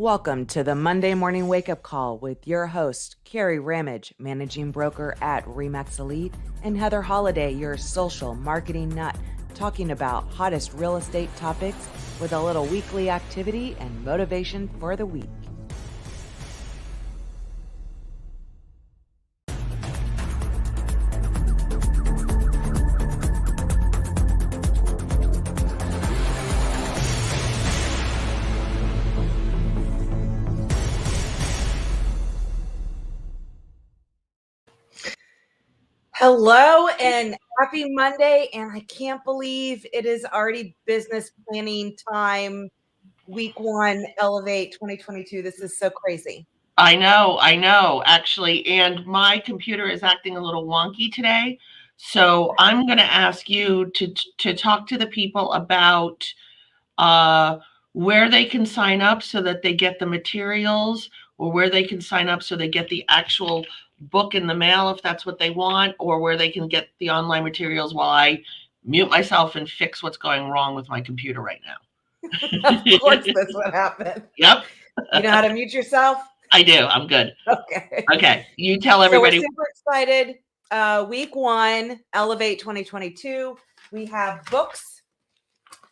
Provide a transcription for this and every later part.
Welcome to the Monday Morning Wake Up Call with your host, Kerry Ramage, managing broker at Remax Elite, and Heather Holliday, your social marketing nut, talking about hottest real estate topics with a little weekly activity and motivation for the week. Hello and happy Monday, and I can't believe it is already business planning time, week one, Elevate 2022. This is so crazy. I know, actually, and my computer is acting a little wonky today. So I'm going to ask you to talk to the people about where they can sign up so that they get the materials, or where they can sign up so they get the actual book in the mail if that's what they want, or where they can get the online materials while I mute myself and fix what's going wrong with my computer right now. Of course, that's what happened. Yep. You know how to mute yourself? I do. I'm good. Okay. Okay. You tell everybody. So we're super excited. Week one, Elevate 2022. We have books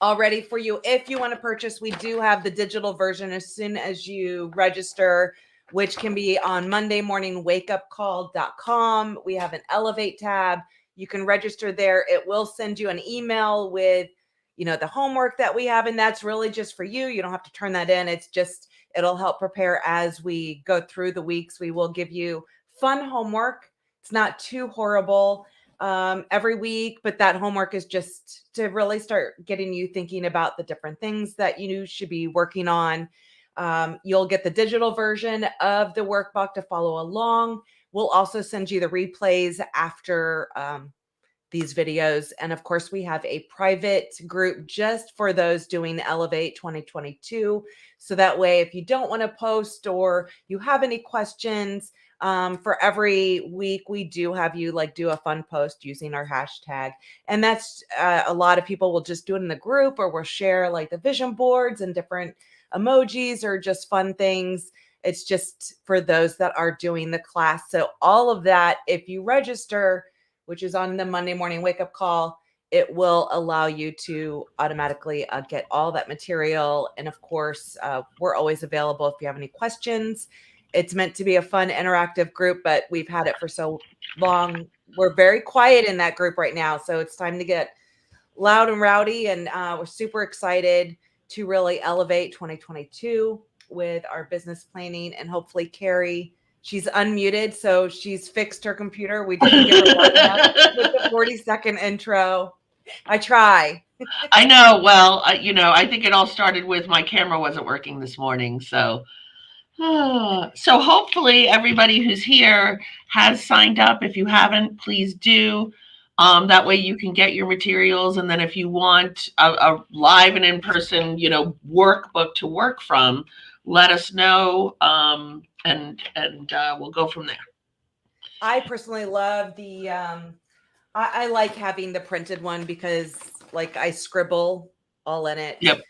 all ready for you. If you want to purchase, we do have the digital version as soon as you register, which can be on mondaymorningwakeupcall.com. We have an Elevate tab. You can register there. It will send you an email with, the homework that we have, and that's really just for you. You don't have to turn that in. It'll help prepare as we go through the weeks. We will give you fun homework. It's not too horrible every week, but that homework is just to really start getting you thinking about the different things that you should be working on. You'll get the digital version of the workbook to follow along. We'll also send you the replays after these videos. And of course, we have a private group just for those doing Elevate 2022. So that way, if you don't want to post or you have any questions, for every week, we do have you do a fun post using our hashtag. And that's a lot of people will just do it in the group, or we'll share the vision boards and different emojis or just fun things. It's just for those that are doing the class. So all of that, if you register, which is on the Monday Morning Wake Up Call, it will allow you to automatically get all that material. And of course, we're always available if you have any questions. It's meant to be a fun, interactive group, but we've had it for so long. We're very quiet in that group right now. So it's time to get loud and rowdy. And we're super excited to really elevate 2022 with our business planning. And hopefully, Kerry, she's unmuted, so she's fixed her computer. We didn't get her long enough with the 40-second intro. I try. I know. Well, I think it all started with my camera wasn't working this morning. So hopefully everybody who's here has signed up. If you haven't, please do. That way you can get your materials. And then if you want a live and in-person, workbook to work from, let us know. And we'll go from there. I personally love the, I like having the printed one because I scribble all in it. Yep.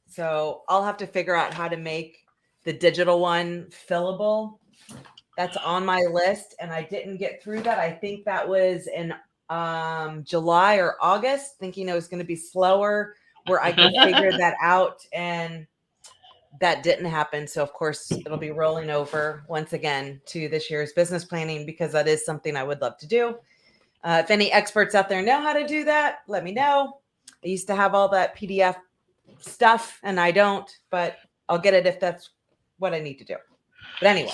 So I'll have to figure out how to make the digital one fillable. That's on my list, and I didn't get through that. I think that was in July or August, thinking it was going to be slower where I could figure that out, and that didn't happen. So of course it'll be rolling over once again to this year's business planning, because that is something I would love to do. If any experts out there know how to do that, let me know. I used to have all that PDF stuff and I don't, but I'll get it if that's what I need to do. But anyway.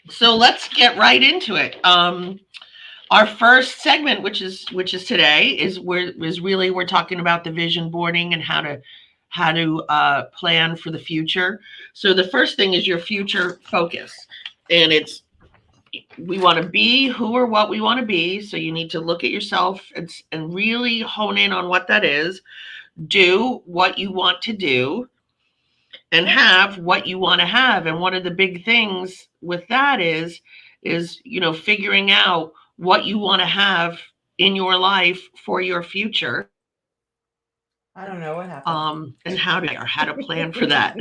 So let's get right into it. Our first segment, which is today, we're talking about the vision boarding and how to plan for the future. So the first thing is your future focus, and we want to be who or what we want to be. So you need to look at yourself and really hone in on what that is. Do what you want to do, and have what you want to have. And one of the big things with that is figuring out what you want to have in your life for your future. I don't know what happened. And how to plan for that.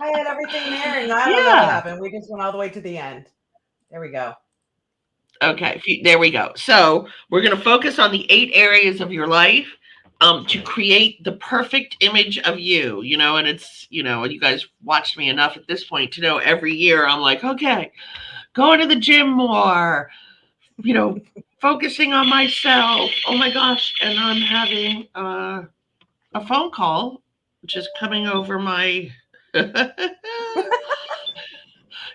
I had everything there, and I don't know what Yeah. happened. We just went all the way to the end. There we go. Okay, there we go. So we're going to focus on the 8 areas of your life to create the perfect image of you, and it's, you guys watched me enough at this point to know every year I'm like, okay, going to the gym more, focusing on myself. Oh my gosh. And I'm having a phone call, which is coming over my,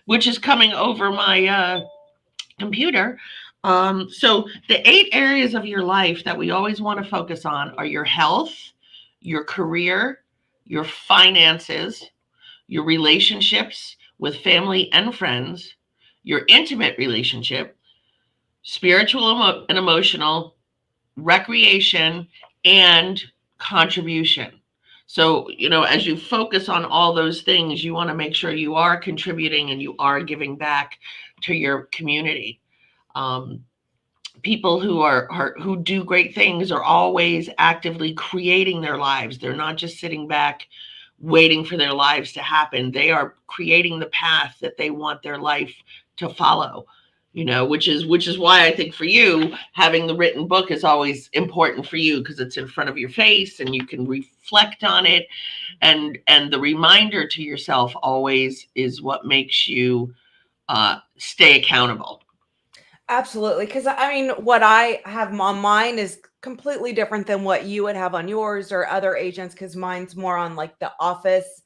which is coming over my computer. So the 8 areas of your life that we always want to focus on are your health, your career, your finances, your relationships with family and friends, your intimate relationship, spiritual and emotional, recreation, and contribution. So, as you focus on all those things, you want to make sure you are contributing and you are giving back to your community. People who do great things are always actively creating their lives. They're not just sitting back waiting for their lives to happen. They are creating the path that they want their life to follow, which is why I think for you, having the written book is always important for you, because it's in front of your face and you can reflect on it. And the reminder to yourself always is what makes you stay accountable. Absolutely. Because what I have on mine is completely different than what you would have on yours or other agents, because mine's more on like the office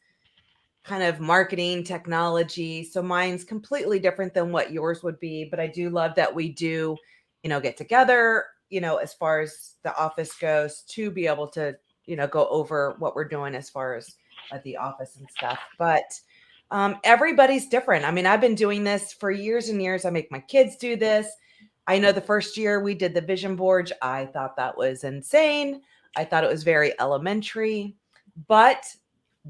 kind of marketing technology. So mine's completely different than what yours would be. But I do love that we do, get together, as far as the office goes, to be able to, go over what we're doing as far as at the office and stuff. But everybody's different. I've been doing this for years and years. I make my kids do this. I know the first year we did the vision boards, I thought that was insane. I thought it was very elementary, but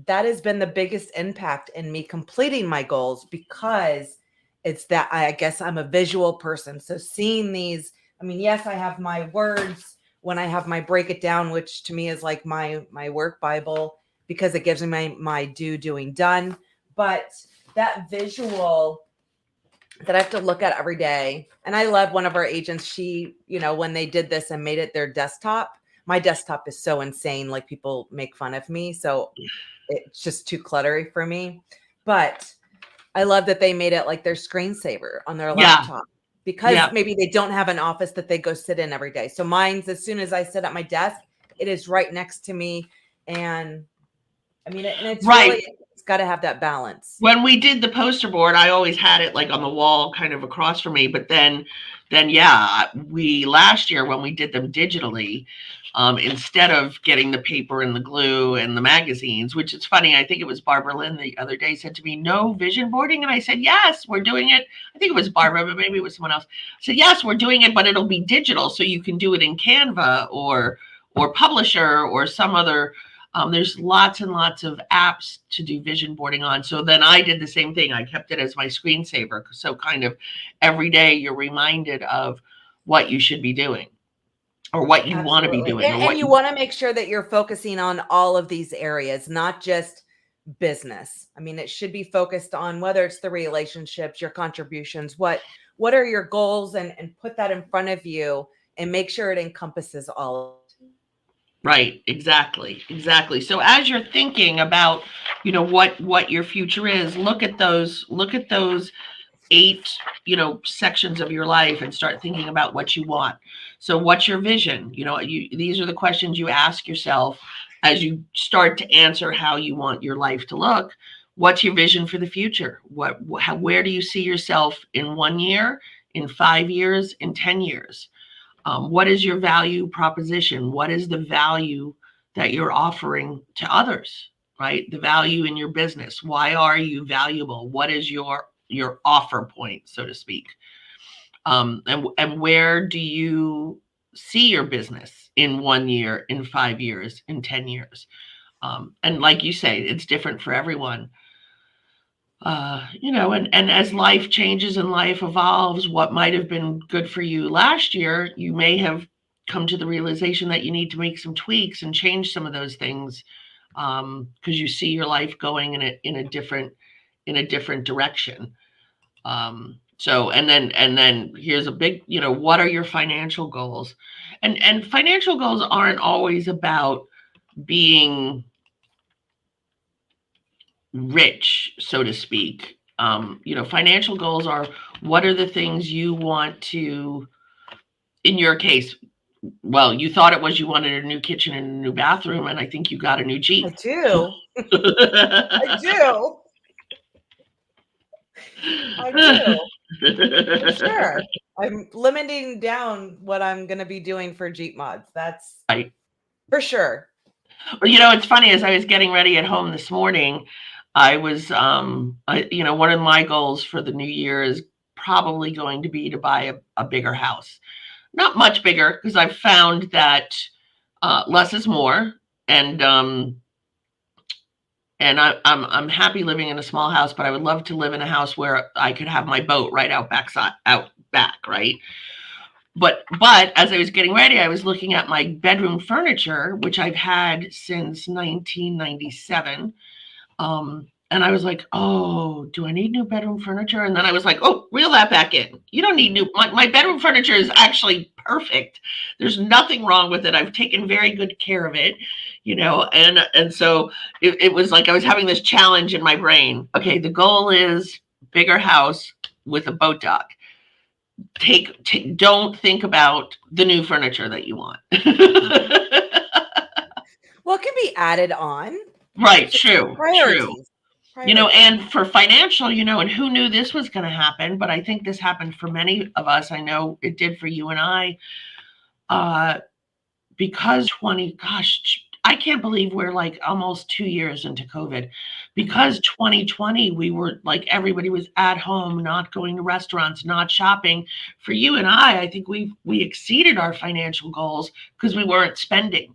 that has been the biggest impact in me completing my goals, because it's that I guess I'm a visual person. So seeing these, yes, I have my words when I have my break it down, which to me is like my work Bible, because it gives me my doing done. But that visual that I have to look at every day. And I love one of our agents. She, when they did this and made it their desktop, my desktop is so insane. Like, people make fun of me. So it's just too cluttery for me. But I love that they made it like their screensaver on their laptop, because maybe they don't have an office that they go sit in every day. So mine's, as soon as I sit at my desk, it is right next to me. And it's Right. really, it's got to have that balance. When we did the poster board, I always had it like on the wall kind of across from me. But then we last year, when we did them digitally, instead of getting the paper and the glue and the magazines, which is funny, I think it was Barbara Lynn the other day said to me, no vision boarding. And I said, yes, we're doing it. I think it was Barbara, but maybe it was someone else. I said, yes, we're doing it, but it'll be digital. So you can do it in Canva or Publisher or some other. There's lots and lots of apps to do vision boarding on. So then I did the same thing. I kept it as my screensaver. So kind of every day you're reminded of what you should be doing or what you want to be doing. And you want to make sure that you're focusing on all of these areas, not just business. It should be focused on whether it's the relationships, your contributions, what are your goals, and put that in front of you and make sure it encompasses all of it. Right. Exactly. So as you're thinking about, what your future is, look at those 8, sections of your life and start thinking about what you want. So what's your vision? These are the questions you ask yourself as you start to answer how you want your life to look. What's your vision for the future? Where do you see yourself in 1 year, in 5 years, in 10 years? What is your value proposition? What is the value that you're offering to others, right? The value in your business. Why are you valuable? What is your offer point, so to speak? And where do you see your business in 1 year, in 5 years, in 10 years? And like you say, it's different for everyone. And as life changes and life evolves, what might have been good for you last year, you may have come to the realization that you need to make some tweaks and change some of those things because you see your life going in a different direction. So and then here's a big, what are your financial goals? And financial goals aren't always about being rich, so to speak. Financial goals are, what are the things you want to, in your case, well, you thought it was you wanted a new kitchen and a new bathroom, and I think you got a new I Jeep. do. I do. I do. For sure. I'm limiting down what I'm going to be doing for Jeep mods. That's Right. for sure. Well, it's funny, as I was getting ready at home this morning, I was, one of my goals for the new year is probably going to be to buy a bigger house. Not much bigger, because I've found that less is more, and I'm happy living in a small house, but I would love to live in a house where I could have my boat right out back, right? But as I was getting ready, I was looking at my bedroom furniture, which I've had since 1997. And I was like, oh, do I need new bedroom furniture? And then I was like, oh, reel that back in. You don't need my bedroom furniture is actually perfect. There's nothing wrong with it. I've taken very good care of it, and so it was like I was having this challenge in my brain. Okay, the goal is bigger house with a boat dock. Don't think about the new furniture that you want. Well, it can be added on. Right, true. Priorities. And for financial, and who knew this was going to happen, but I think this happened for many of us. I know it did for you and I, because I can't believe we're like almost 2 years into COVID, because 2020, we were like, everybody was at home, not going to restaurants, not shopping. For you and I think we exceeded our financial goals because we weren't spending.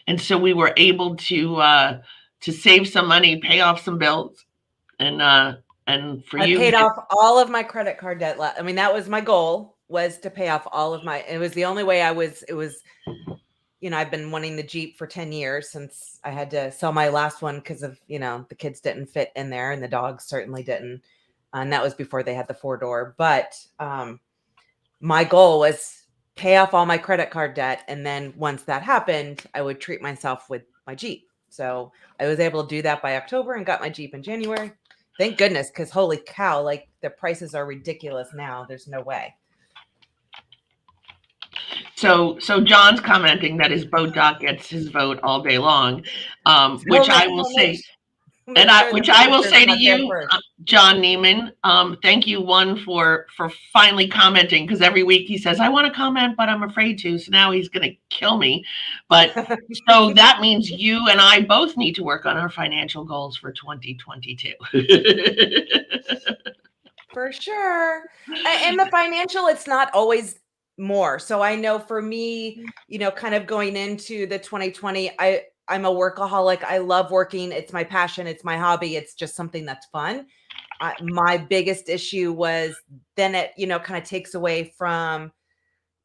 And so we were able to save some money, pay off some bills, and for you, I paid off all of my credit card debt. I mean, that was my goal, was to pay off all of it was the only way it was, I've been wanting the Jeep for 10 years, since I had to sell my last one because of, the kids didn't fit in there and the dogs certainly didn't. And that was before they had the 4-door. But my goal was pay off all my credit card debt. And then once that happened, I would treat myself with my Jeep. So I was able to do that by October and got my Jeep in January. Thank goodness, because holy cow, like the prices are ridiculous now. There's no way. So John's commenting that his boat dock gets his vote all day long, which I will say, which I will say to you, John Neiman, thank you, for finally commenting, because every week he says, I want to comment, but I'm afraid to. So now he's going to kill me. But so that means you and I both need to work on our financial goals for 2022. For sure. And the financial, it's not always more. So I know for me, kind of going into the 2020, I'm a workaholic. I love working. It's my passion. It's my hobby. It's just something that's fun. My biggest issue was then it, kind of takes away from,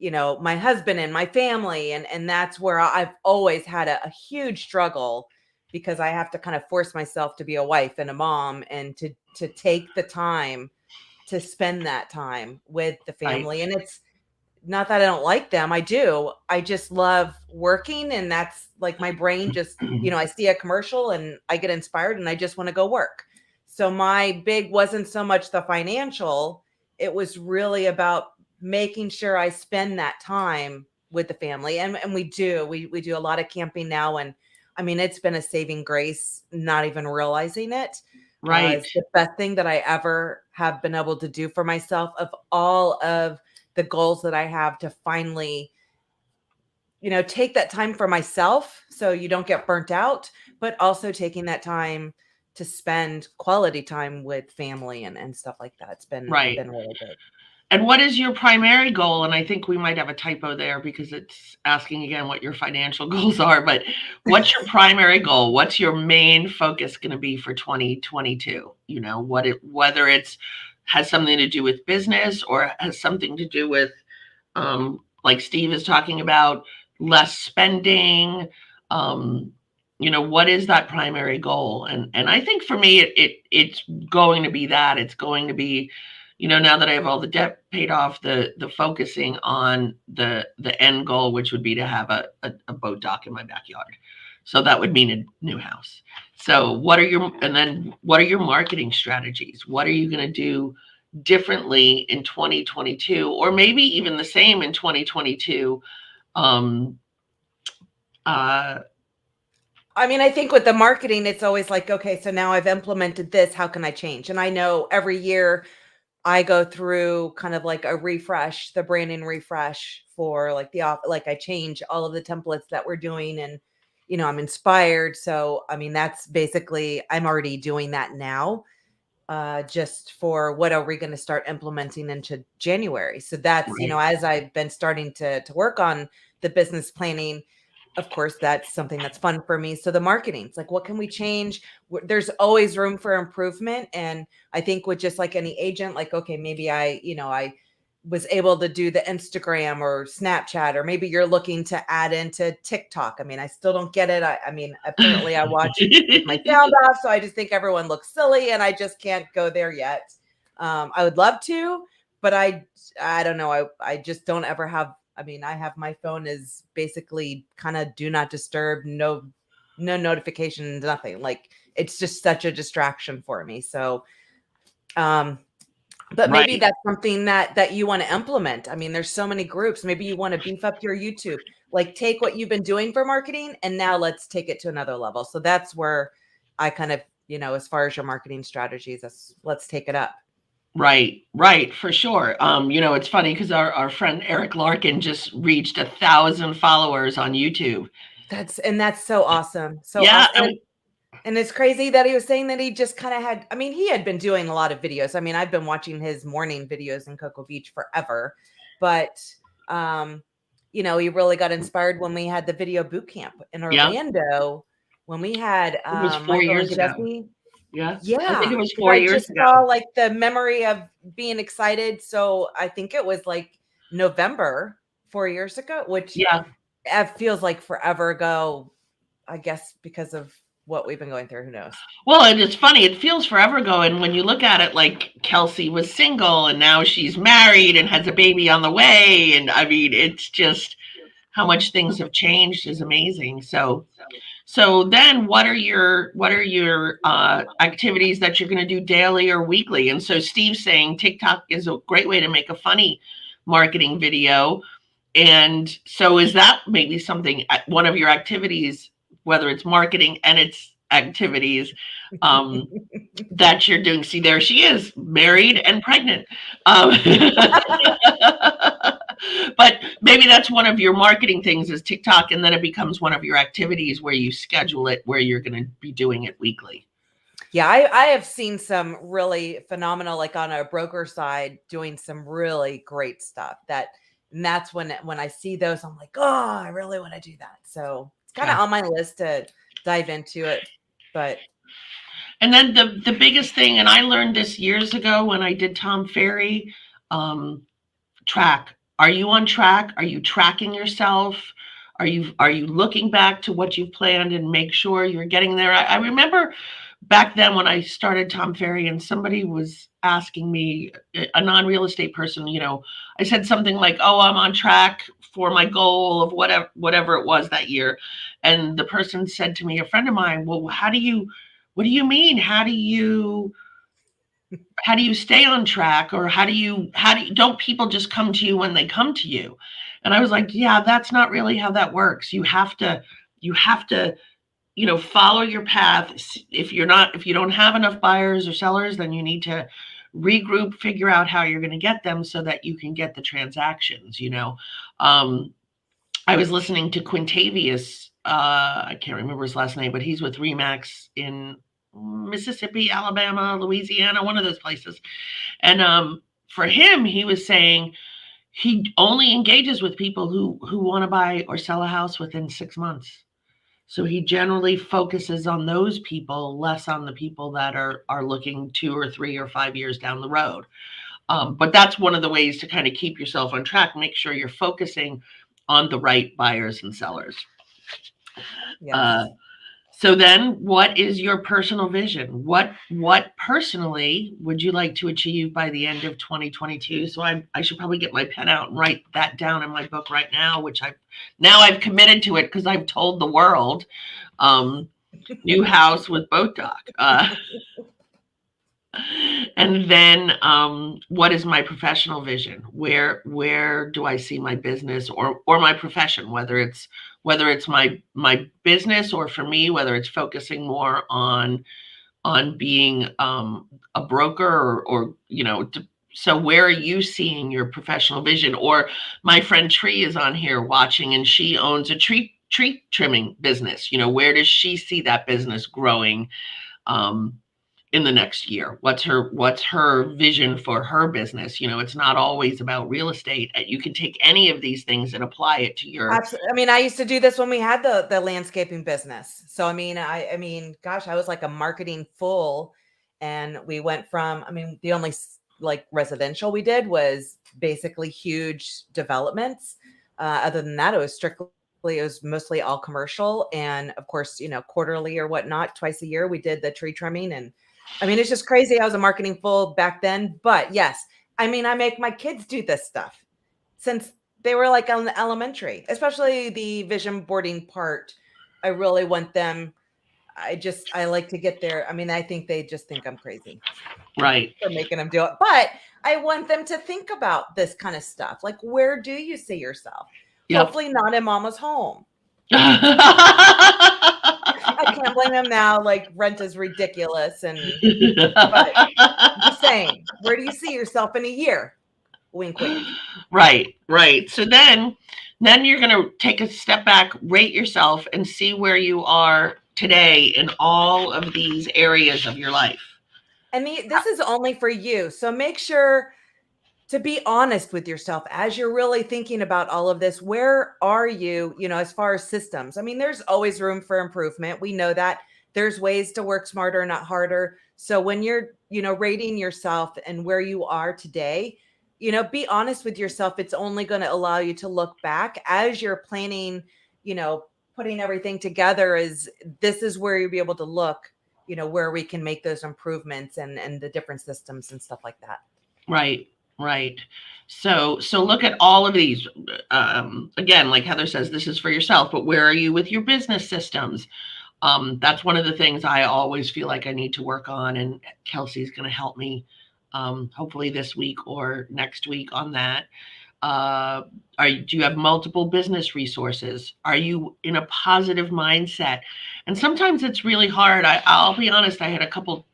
my husband and my family. And that's where I've always had a huge struggle, because I have to kind of force myself to be a wife and a mom, and to take the time to spend that time with the family. Right. And it's not that I don't like them. I do. I just love working. And that's like my brain just, I see a commercial and I get inspired and I just want to go work. So my big wasn't so much the financial. It was really about making sure I spend that time with the family. And we do. We do a lot of camping now. And I mean, it's been a saving grace, not even realizing it. Right. It's the best thing that I ever have been able to do for myself, of all of the goals that I have, to finally, take that time for myself so you don't get burnt out, but also taking that time to spend quality time with family and stuff like that. It's been really good. And what is your primary goal? And I think we might have a typo there, because it's asking again what your financial goals are, but what's your primary goal? What's your main focus going to be for 2022? Whether it's has something to do with business, or has something to do with, like Steve is talking about, less spending, what is that primary goal? And I think for me, it's going to be that. It's going to be, now that I have all the debt paid off, the focusing on the end goal, which would be to have a boat dock in my backyard. So that would mean a new house. So what are your marketing strategies? What are you going to do differently in 2022, or maybe even the same in 2022? I mean, I think with the marketing, it's always like, okay, so now I've implemented this. How can I change? And I know every year I go through kind of like a refresh, the branding refresh for like like I change all of the templates that we're doing, and I'm inspired. So, I mean, that's basically, I'm already doing that now. Just for what are we going to start implementing into January. So that's, Right. as I've been starting to work on the business planning, of course, that's something that's fun for me. So the marketing, it's like, what can we change? There's always room for improvement. And I think with just like any agent, like, okay, maybe I was able to do the Instagram or Snapchat, or maybe you're looking to add into TikTok. I mean, I still don't get it. I mean, apparently I watch with my sound off, so I just think everyone looks silly, and I just can't go there yet. I would love to, but I don't know. I just don't ever have. I mean, I have my phone is basically kind of do not disturb, no notifications, nothing. Like, it's just such a distraction for me. So, but maybe Right. that's something that you want to implement. I mean, there's so many groups. Maybe you want to beef up your YouTube. Like, take what you've been doing for marketing and now let's take it to another level. So that's where I kind of, as far as your marketing strategies, let's take it up. Right, for sure. It's funny because our friend Eric Larkin just reached 1,000 followers on YouTube. That's so awesome. So Yeah, awesome. And it's crazy that he was saying that he just kind of had, I mean, he had been doing a lot of videos. I mean, I've been watching his morning videos in Cocoa Beach forever, but, he really got inspired when we had the video boot camp in yeah. Orlando, when we had It was 4 Michael and years ago. Jesse. Yeah, I think Yeah, it was because 4 I years just ago. saw like the memory of being excited. So I think it was like November 4 years ago, which Yeah. it feels like forever ago, I guess, because of what we've been going through. Who knows? Well, and it's funny, it feels forever ago, and when you look at it, like, Kelsey was single, and now she's married and has a baby on the way, and, I mean, it's just how much things have changed is amazing. So then what are your activities that you're going to do daily or weekly? And so Steve's saying TikTok is a great way to make a funny marketing video. And so is that maybe something, one of your activities, whether it's marketing and its activities, that you're doing? See, there she is, married and pregnant. But maybe that's one of your marketing things is TikTok, and then it becomes one of your activities where you schedule it, where you're going to be doing it weekly. Yeah, I have seen some really phenomenal, like on a broker side, doing some really great stuff. And that's when I see those, I'm like, oh, I really want to do that. So it's kind of Yeah. on my list to dive into it. But And then the biggest thing, and I learned this years ago when I did Tom Ferry, track. Are you on track? Are you tracking yourself? Are you looking back to what you've planned and make sure you're getting there? I remember back then when I started Tom Ferry and somebody was asking me, a non-real estate person, I said something like, "Oh, I'm on track for my goal of whatever it was that year." And the person said to me, a friend of mine, "Well, what do you mean? How do you stay on track, or don't people just come to you when they come to you?" And I was like, yeah, that's not really how that works. You have to follow your path. If you don't have enough buyers or sellers, then you need to regroup, figure out how you're going to get them so that you can get the transactions. I was listening to Quintavious, I can't remember his last name, but he's with Remax in Mississippi, Alabama, Louisiana, one of those places. And for him, he was saying he only engages with people who want to buy or sell a house within 6 months. So he generally focuses on those people, less on the people that are looking 2 or 3 or 5 years down the road. But that's one of the ways to kind of keep yourself on track. Make sure you're focusing on the right buyers and sellers. yes. So then what is your personal vision? What personally would you like to achieve by the end of 2022? So I should probably get my pen out and write that down in my book right now, which I've committed to it because I've told the world. New house with boat dock. And then what is my professional vision? Where do I see my business or my profession, whether it's my business, or for me, whether it's focusing more on being a broker, or so where are you seeing your professional vision? Or my friend Tree is on here watching, and she owns a tree trimming business. Where does she see that business growing in the next year? What's her vision for her business? It's not always about real estate. You can take any of these things and apply it to your. Absolutely. I mean, I used to do this when we had the landscaping business. So I mean, gosh, I was like a marketing fool, and we went from, I mean, the only like residential we did was basically huge developments. Other than that, it was mostly all commercial, and of course, quarterly or whatnot, twice a year we did the tree trimming. And I mean, it's just crazy. I was a marketing fool back then, but yes, I mean, I make my kids do this stuff since they were like on the elementary, especially the vision boarding part. I really want them. I like to get there. I mean, I think they just think I'm crazy Right. for making them do it, but I want them to think about this kind of stuff. Like, where do you see yourself? Yep. Hopefully not in mama's home. I can't blame them now. Like, rent is ridiculous. But I'm just saying, where do you see yourself in a year? Wink, wink. Right. So then you're going to take a step back, rate yourself, and see where you are today in all of these areas of your life. And this is only for you. So make sure to be honest with yourself as you're really thinking about all of this. Where are you, as far as systems? I mean, there's always room for improvement. We know that there's ways to work smarter, not harder. So when you're, rating yourself and where you are today, be honest with yourself. It's only going to allow you to look back as you're planning, putting everything together. This is where you'll be able to look, where we can make those improvements and the different systems and stuff like that. Right. So look at all of these. Again, like Heather says, this is for yourself, but where are you with your business systems? That's one of the things I always feel like I need to work on, and Kelsey's going to help me hopefully this week or next week on that. Do you have multiple business resources? Are you in a positive mindset? And sometimes it's really hard. I'll be honest, I had a couple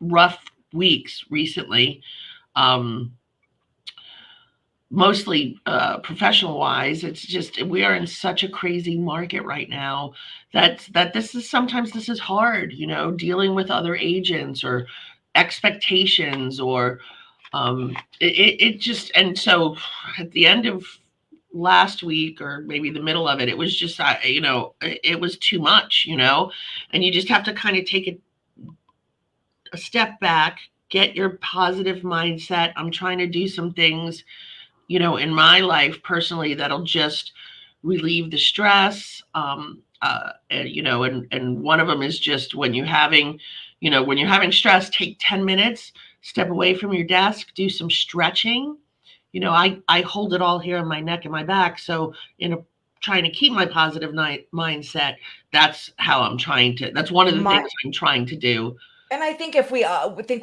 rough weeks recently, mostly professional wise. It's just, we are in such a crazy market right now that this is hard, dealing with other agents or expectations, or it just, and so at the end of last week, or maybe the middle of it, it was just, it was too much, and you just have to kind of take a step back, get your positive mindset. I'm trying to do some things, in my life personally, that'll just relieve the stress. And one of them is just when you're having stress, take 10 minutes, step away from your desk, do some stretching. I hold it all here on my neck and my back. So trying to keep my positive mindset, that's one of the things I'm trying to do. And I think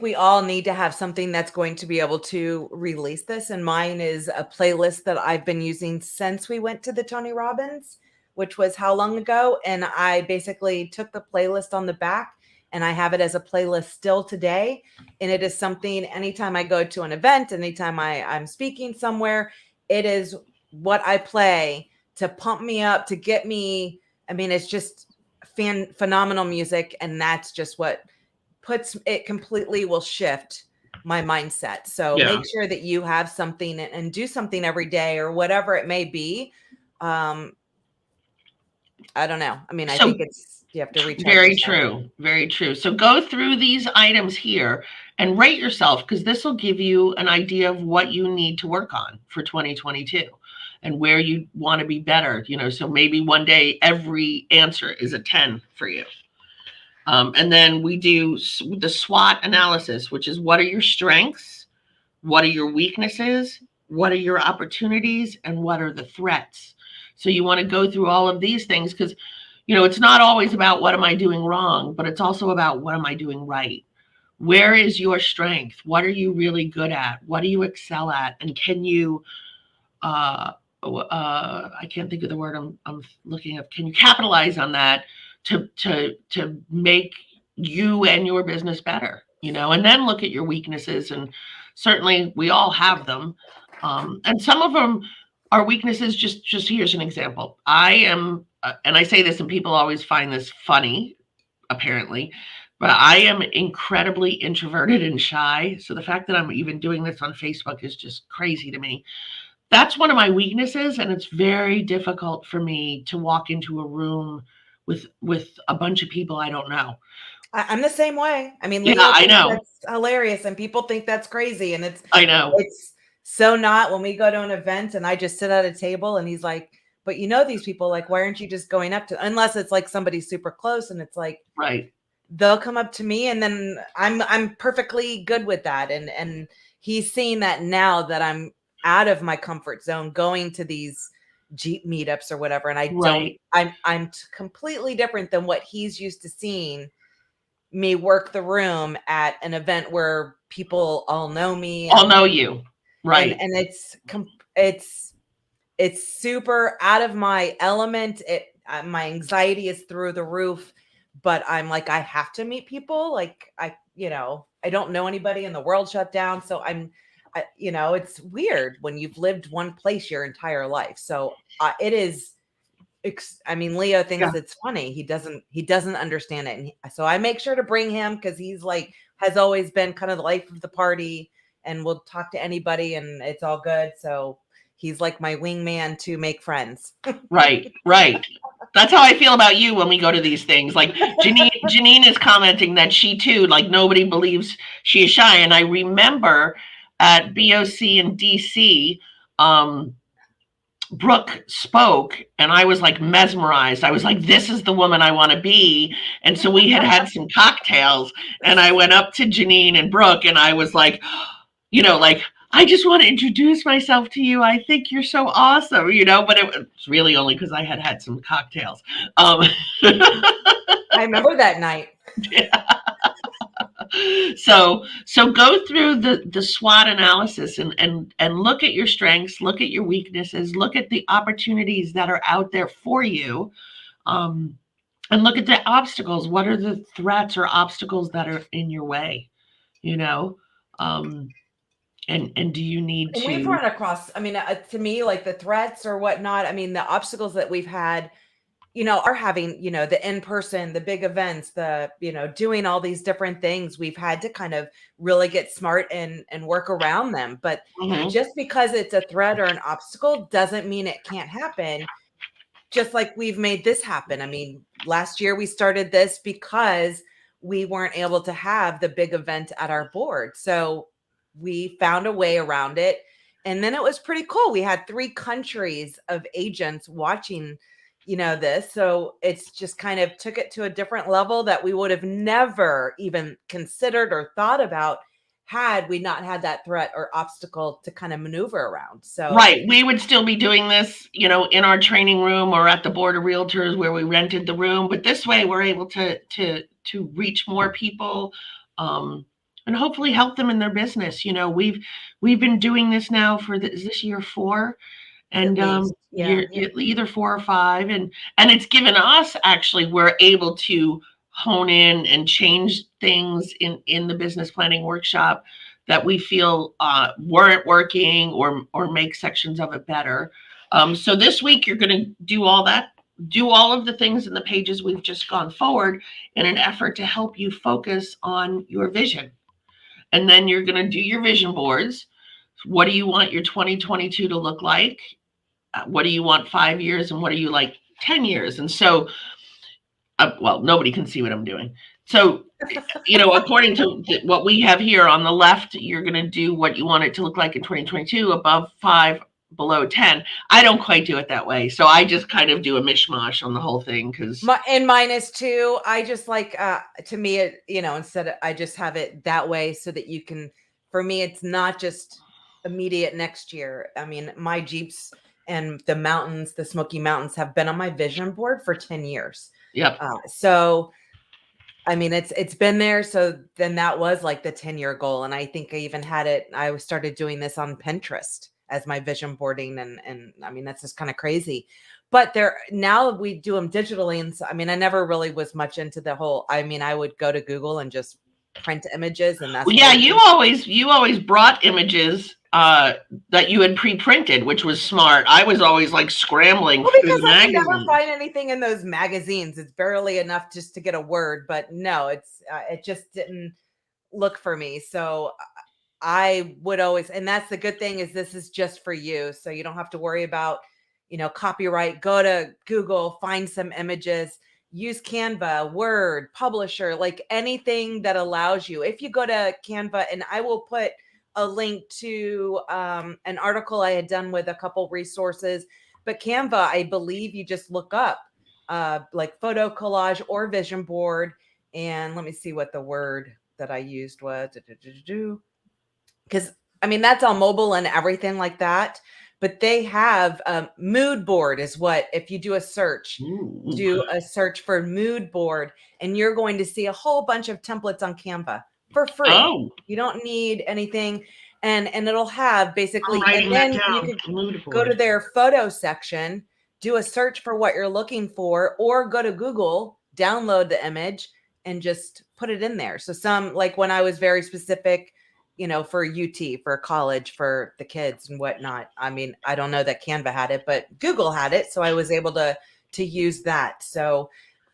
we all need to have something that's going to be able to release this. And mine is a playlist that I've been using since we went to the Tony Robbins, which was how long ago? And I basically took the playlist on the back, and I have it as a playlist still today. And it is something, anytime I go to an event, anytime I'm speaking somewhere, it is what I play to pump me up, to get me. I mean, it's just phenomenal music. And that's just what puts it completely, will shift my mindset. So make sure that you have something and do something every day, or whatever it may be. I don't know. I mean, I think So you have to recharge very yourself. true. Very true. So go through these items here and rate yourself, because this will give you an idea of what you need to work on for 2022 and where you want to be better. So maybe one day every answer is a 10 for you. And then we do the SWOT analysis, which is what are your strengths? What are your weaknesses? What are your opportunities? And what are the threats? So you want to go through all of these things, because it's not always about what am I doing wrong, but it's also about what am I doing right? Where is your strength? What are you really good at? What do you excel at? And can you, I can't think of the word I'm looking at. Can you capitalize on that to make you and your business better? And then look at your weaknesses. And certainly we all have them. And some of them are weaknesses. Just here's an example. I am, and I say this and people always find this funny, apparently, but I am incredibly introverted and shy. So the fact that I'm even doing this on Facebook is just crazy to me. That's one of my weaknesses, and it's very difficult for me to walk into a room with a bunch of people I don't know. I'm the same way. I mean, Yeah, Leo I thinks know. that's hilarious, and people think that's crazy, and I know. it's so not. When we go to an event and I just sit at a table, and he's like, "But these people, like, why aren't you just going up to?" Unless it's like somebody super close, and it's like, right, they'll come up to me, and then I'm perfectly good with that, and he's seeing that now that I'm out of my comfort zone, going to these Jeep meetups or whatever, and right. I'm completely different than what he's used to seeing me work the room at an event where people all know me, I'll know you. Right. and it's super out of my element. My anxiety is through the roof, but I'm like, I have to meet people. Like I don't know anybody, and the world shut down. So it's weird when you've lived one place your entire life. So it is. I mean, Leo thinks Yeah. it's funny. He doesn't understand it. And so I make sure to bring him, because he's like, has always been kind of the life of the party, and will talk to anybody, and it's all good. So he's like my wingman to make friends. Right. That's how I feel about you when we go to these things. Like Janine is commenting that she too, like nobody believes she is shy. And I remember at BOC in DC, Brooke spoke, and I was like mesmerized. I was like, this is the woman I want to be. And so we had some cocktails, and I went up to Janine and Brooke, and I was like, like, I just want to introduce myself to you. I think you're so awesome, but it was really only because I had some cocktails. I remember that night. Yeah. So go through the SWOT analysis and look at your strengths, look at your weaknesses, look at the opportunities that are out there for you, and look at the obstacles. What are the threats or obstacles that are in your way? And do you need And we've to? run across, I mean, to me, like the threats or whatnot. I mean, the obstacles that we've had, are having, the in-person, the big events, the, doing all these different things. We've had to kind of really get smart and work around them. But Mhm. just because it's a threat or an obstacle doesn't mean it can't happen. Just like we've made this happen. I mean, last year we started this because we weren't able to have the big event at our board. So we found a way around it. And then it was pretty cool. We had 3 countries of agents watching, this. So it's just kind of took it to a different level that we would have never even considered or thought about had we not had that threat or obstacle to kind of maneuver around. So Right. We would still be doing this, in our training room or at the Board of Realtors where we rented the room. But this way we're able to reach more people, and hopefully help them in their business. We've been doing this now for is this year 4? at And least, yeah. you're either 4 or 5, and it's given us, actually, we're able to hone in and change things in the business planning workshop that we feel weren't working, or make sections of it better. So this week you're going to do all of the things in the pages we've just gone forward, in an effort to help you focus on your vision. And then you're going to do your vision boards. What do you want your 2022 to look like? What do you want 5 years, and what do you like 10 years. And so, well, nobody can see what I'm doing. So, according to what we have here on the left, you're going to do what you want it to look like in 2022, above 5, below 10. I don't quite do it that way. So I just kind of do a mishmash on the whole thing because. And mine is too. I just like, to me, instead of, I just have it that way so that you can, for me, it's not just immediate next year. I mean, my Jeeps and the mountains, the Smoky Mountains have been on my vision board for 10 years. Yep. So, I mean, it's been there. So then that was like the 10-year goal. And I think I even had it, I started doing this on Pinterest as my vision boarding. And I mean, that's just kind of crazy. But now we do them digitally. And so, I mean, I never really was much into the whole, I mean, I would go to Google and just print images and that's. Well, yeah, you always brought images that you had pre-printed, which was smart. I was always like scrambling through the I magazines. never find anything in those magazines. It's barely enough just to get a word, but no, it just didn't look for me. So I would always, and that's the good thing is this is just for you. So you don't have to worry about, copyright. Go to Google, find some images, use Canva, Word, Publisher, like anything that allows you. If you go to Canva, and I will put a link to an article I had done with a couple resources, but Canva, I believe you just look up like photo collage or vision board. And let me see what the word that I used was. Because I mean, that's on mobile and everything like that. But they have mood board is what, if you do a search, do a search for mood board, and you're going to see a whole bunch of templates on Canva for free. Oh. You don't need anything. And it'll have basically, and then you can go to their photo section, do a search for what you're looking for, or go to Google, download the image and just put it in there. So some, like when I was very specific, for UT, for college, for the kids and whatnot. I mean, I don't know that Canva had it, but Google had it. So I was able to use that. So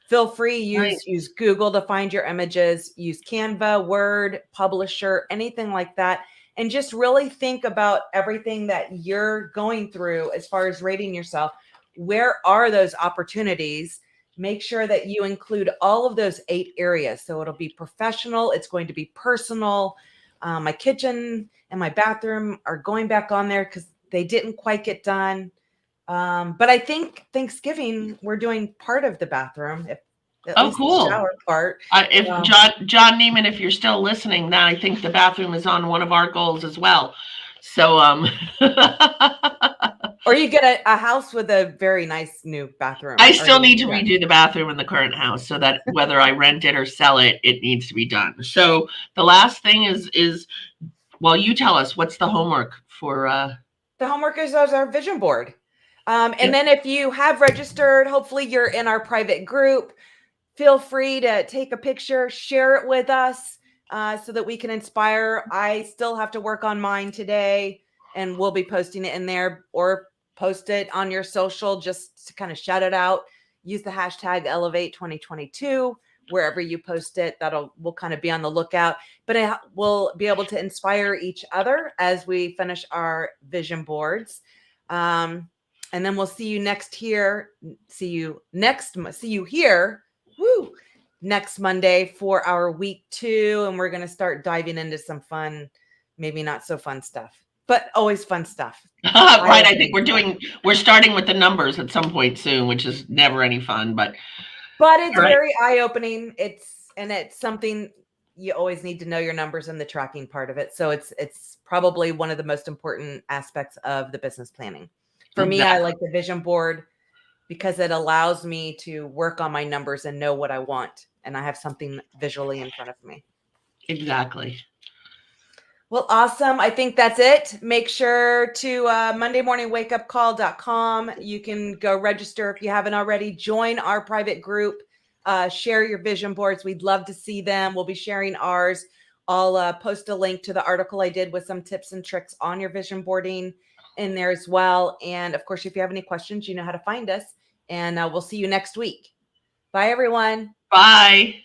feel free, use Google to find your images, use Canva, Word, Publisher, anything like that. And just really think about everything that you're going through as far as rating yourself. Where are those opportunities? Make sure that you include all of those 8 areas. So it'll be professional. It's going to be personal. My kitchen and my bathroom are going back on there because they didn't quite get done. But I think Thanksgiving, we're doing part of the bathroom. Cool. The shower part. If John Neiman, if you're still listening, then I think the bathroom is on one of our goals as well. So, or you get a house with a very nice new bathroom. I still need to redo the bathroom in the current house so that whether I rent it or sell it, it needs to be done. So the last thing is, well, you tell us, what's the homework for? The homework is our vision board. And then if you have registered, hopefully you're in our private group. Feel free to take a picture, share it with us so that we can inspire. I still have to work on mine today, and we'll be posting it in there, or post it on your social just to kind of shout it out. Use the hashtag Elevate 2022 wherever you post it. We'll kind of be on the lookout, but we'll be able to inspire each other as we finish our vision boards. And then we'll see you See you here. Woo! Next Monday for our week 2. And we're going to start diving into some fun, maybe not so fun stuff, but always fun stuff. Right. I think we're starting with the numbers at some point soon, which is never any fun, but it's very eye-opening. It's something you always need to know your numbers and the tracking part of it. So it's probably one of the most important aspects of the business planning. For me, I like the vision board because it allows me to work on my numbers and know what I want. And I have something visually in front of me. Exactly. Well, awesome. I think that's it. Make sure to MondayMorningWakeUpCall.com. You can go register if you haven't already. Join our private group. Share your vision boards. We'd love to see them. We'll be sharing ours. I'll post a link to the article I did with some tips and tricks on your vision boarding in there as well. And of course, if you have any questions, you know how to find us. And we'll see you next week. Bye, everyone. Bye.